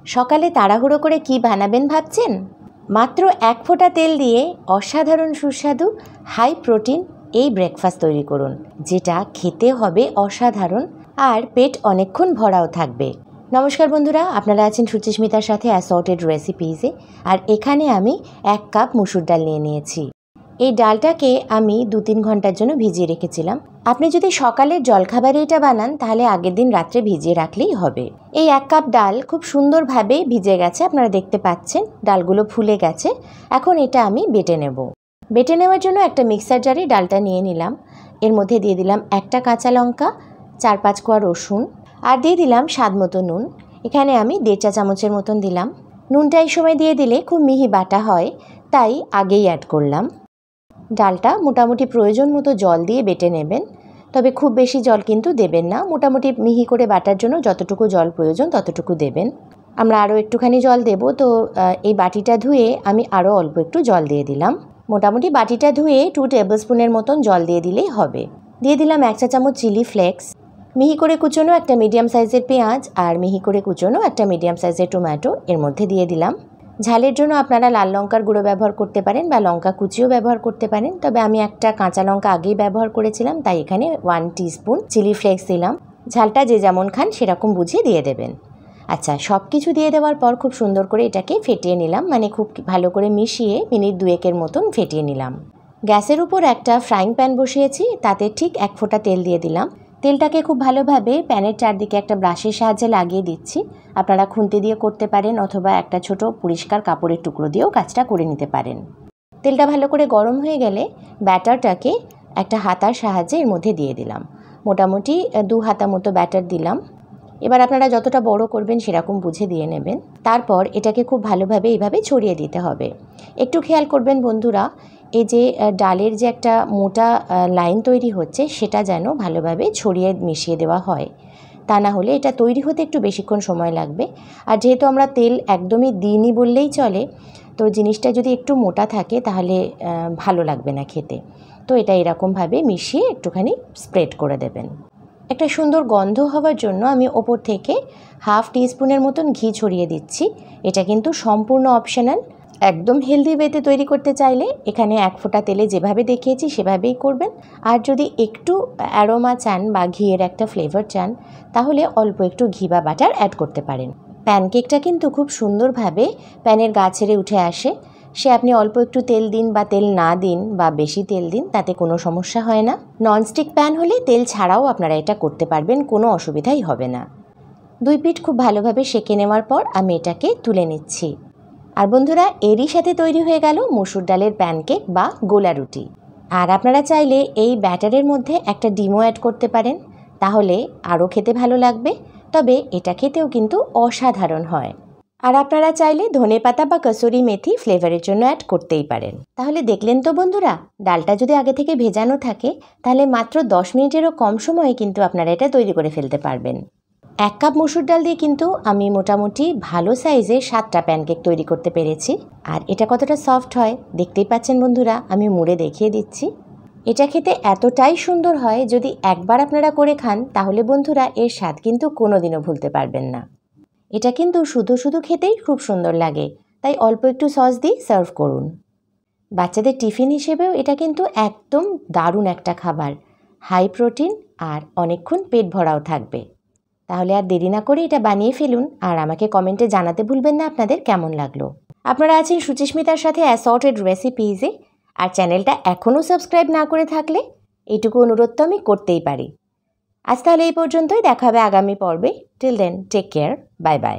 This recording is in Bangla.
সকালে তাড়াহুড়ো করে কি বানাবেন ভাবছেন? মাত্র 1 ফোঁটা তেল দিয়ে অসাধারণ সুস্বাদু হাই প্রোটিন এই ব্রেকফাস্ট তৈরি করুন, যেটা খেতে হবে অসাধারণ আর পেট অনেকক্ষণ ভরাও থাকবে। নমস্কার বন্ধুরা, আপনারা আছেন সুচিস্মিতার সাথে অ্যাসর্টেড রেসিপিসে। আর এখানে আমি 1 কাপ মুসুর ডাল নিয়ে নিয়েছি। এই ডালটাকে আমি 2-3 ঘন্টার জন্য ভিজিয়ে রেখেছিলাম। আপনি যদি সকালের জলখাবারে এটা বানান তাহলে আগের দিন রাত্রে ভিজিয়ে রাখলেই হবে। এই 1 কাপ ডাল খুব সুন্দরভাবে ভিজে গেছে, আপনারা দেখতে পাচ্ছেন ডালগুলো ফুলে গেছে। এখন এটা আমি বেটে নেব। বেটে নেওয়ার জন্য একটা মিক্সার জারে ডালটা নিয়ে নিলাম। এর মধ্যে দিয়ে দিলাম 1টা কাঁচা লঙ্কা, 4-5 কোয়া রসুন আর দিয়ে দিলাম স্বাদ মতো নুন। এখানে আমি 1.5 চা চামচের মতন দিলাম। নুনটা এই সময় দিয়ে দিলে খুব মিহি বাটা হয়, তাই আগেই অ্যাড করলাম। ডালটা মোটামুটি প্রয়োজন মতো জল দিয়ে বেটে নেবেন, তবে খুব বেশি জল কিন্তু দেবেন না। মোটামুটি মিহি করে বাটার জন্য যতটুকু জল প্রয়োজন ততটুকু দেবেন। আমরা আরও একটুখানি জল দেব, তো এই বাটিটা ধুয়ে আমি আরও অল্প একটু জল দিয়ে দিলাম। মোটামুটি বাটিটা ধুয়ে 2 টেবিল স্পুনের মতন জল দিয়ে দিলেই হবে। দিয়ে দিলাম 1 চা চামচ চিলি ফ্লেক্স, মিহি করে কুচোনো একটা মিডিয়াম সাইজের পেঁয়াজ আর মিহি করে কুচোনো একটা মিডিয়াম সাইজের টমেটো এর মধ্যে দিয়ে দিলাম। ঝালের জন্য আপনারা লাল লঙ্কার গুঁড়ো ব্যবহার করতে পারেন বা লঙ্কা কুচিও ব্যবহার করতে পারেন, তবে আমি একটা কাঁচা লঙ্কা আগেই ব্যবহার করেছিলাম, তাই এখানে 1 টিস্পুন চিলি ফ্লেক্স দিলাম। ঝালটা যে যেমন খান সেরকম বুঝিয়ে দিয়ে দেবেন। আচ্ছা, সব কিছু দিয়ে দেওয়ার পর খুব সুন্দর করে এটাকে ফেটিয়ে নিলাম, মানে খুব ভালো করে মিশিয়ে মিনিট 2-এর মতন ফেটিয়ে নিলাম। গ্যাসের উপর একটা ফ্রাইং প্যান বসিয়েছি, তাতে ঠিক 1 ফোঁটা তেল দিয়ে দিলাম। তেলটাকে খুব ভালোভাবে প্যানের চারদিকে একটা ব্রাশের সাহায্যে লাগিয়ে দিচ্ছি। আপনারা খুন্তি দিয়ে করতে পারেন অথবা একটা ছোট পরিষ্কার কাপড়ের টুকরো দিয়েও কাজটা করে নিতে পারেন। তেলটা ভালো করে গরম হয়ে গেলে ব্যাটারটাকে একটা হাতার সাহায্যে এর মধ্যে দিয়ে দিলাম। মোটামুটি 2 হাতা মতো ব্যাটার দিলাম। এবার আপনারা যতটা বড় করবেন সেরকম বুঝে দিয়ে নেবেন। তারপর এটাকে খুব ভালোভাবে এইভাবে ছড়িয়ে দিতে হবে। একটু খেয়াল করবেন বন্ধুরা, এই যে ডালের যে একটা মোটা লাইন তৈরি হচ্ছে সেটা যেন ভালোভাবে ছড়িয়ে মিশিয়ে দেওয়া হয়, তা না হলে এটা তৈরি হতে একটু বেশিক্ষণ সময় লাগবে। আর যেহেতু আমরা তেল একদমই দিইনি বললেই চলে, তো জিনিসটা যদি একটু মোটা থাকে তাহলে ভালো লাগবে না খেতে। তো এটা এরকমভাবে মিশিয়ে একটুখানি স্প্রেড করে দেবেন। একটা সুন্দর গন্ধ হওয়ার জন্য আমি ওপর থেকে 1/2 টিস্পুনের মতন ঘি ছড়িয়ে দিচ্ছি। এটা কিন্তু সম্পূর্ণ অপশনাল। একদম হেলদি ওয়েতে তৈরি করতে চাইলে এখানে 1 ফোঁটা তেলে যেভাবে দেখিয়েছি সেভাবেই করবেন। আর যদি একটু অ্যারোমা চান বা ঘিয়ের একটা ফ্লেভার চান তাহলে অল্প একটু ঘি বা বাটার অ্যাড করতে পারেন। প্যানকেকটা কিন্তু খুব সুন্দরভাবে প্যানের গা ছেড়ে উঠে আসে। সে আপনি অল্প একটু তেল দিন বা তেল না দিন বা বেশি তেল দিন, তাতে কোনো সমস্যা হয় না। ননস্টিক প্যান হলে তেল ছাড়াও আপনারা এটা করতে পারবেন, কোনো অসুবিধাই হবে না। 2 পিঠ খুব ভালোভাবে সেঁকে নেওয়ার পর আমি এটাকে তুলে নিচ্ছি। আর বন্ধুরা, এরই সাথে তৈরি হয়ে গেল মসুর ডালের প্যানকেক বা গোলা রুটি। আর আপনারা চাইলে এই ব্যাটারের মধ্যে একটা ডিমও অ্যাড করতে পারেন, তাহলে আরও খেতে ভালো লাগবে। তবে এটা খেতেও কিন্তু অসাধারণ হয়। আর আপনারা চাইলে ধনেপাতা বা কসুরি মেথি ফ্লেভারের জন্য অ্যাড করতেই পারেন। তাহলে দেখলেন তো বন্ধুরা, ডালটা যদি আগে থেকে ভেজানো থাকে তাহলে মাত্র 10 মিনিটেরও কম সময়ে কিন্তু আপনারা এটা তৈরি করে ফেলতে পারবেন। 1 কাপ মসুর ডাল দিয়ে কিন্তু আমি মোটামুটি ভালো সাইজে 7টা প্যানকেক তৈরি করতে পেরেছি। আর এটা কতটা সফট হয় দেখতেই পাচ্ছেন বন্ধুরা, আমি মুড়ে দেখিয়ে দিচ্ছি। এটা খেতে এতটাই সুন্দর হয়, যদি একবার আপনারা করে খান তাহলে বন্ধুরা এর স্বাদ কিন্তু কোনোদিনও ভুলতে পারবেন না। এটা কিন্তু শুধু শুধু খেতেই খুব সুন্দর লাগে, তাই অল্প একটু সস দিয়ে সার্ভ করুন। বাচ্চাদের টিফিন হিসেবেও এটা কিন্তু একদম দারুণ একটা খাবার, হাই প্রোটিন আর অনেকক্ষণ পেট ভরাও থাকবে। তাহলে আর দেরি না করে এটা বানিয়ে ফেলুন, আর আমাকে কমেন্টে জানাতে ভুলবেন না আপনাদের কেমন লাগলো। আপনারা আছেন সুচিস্মিতার সাথে অ্যাসর্টেড রেসিপিসে, আর চ্যানেলটা এখনও সাবস্ক্রাইব না করে থাকলে এইটুকু অনুরোধ তো আমি করতেই পারি। আজ তাহলে এই পর্যন্তই, দেখা হবে আগামী পর্বে। Till then, take care, bye by.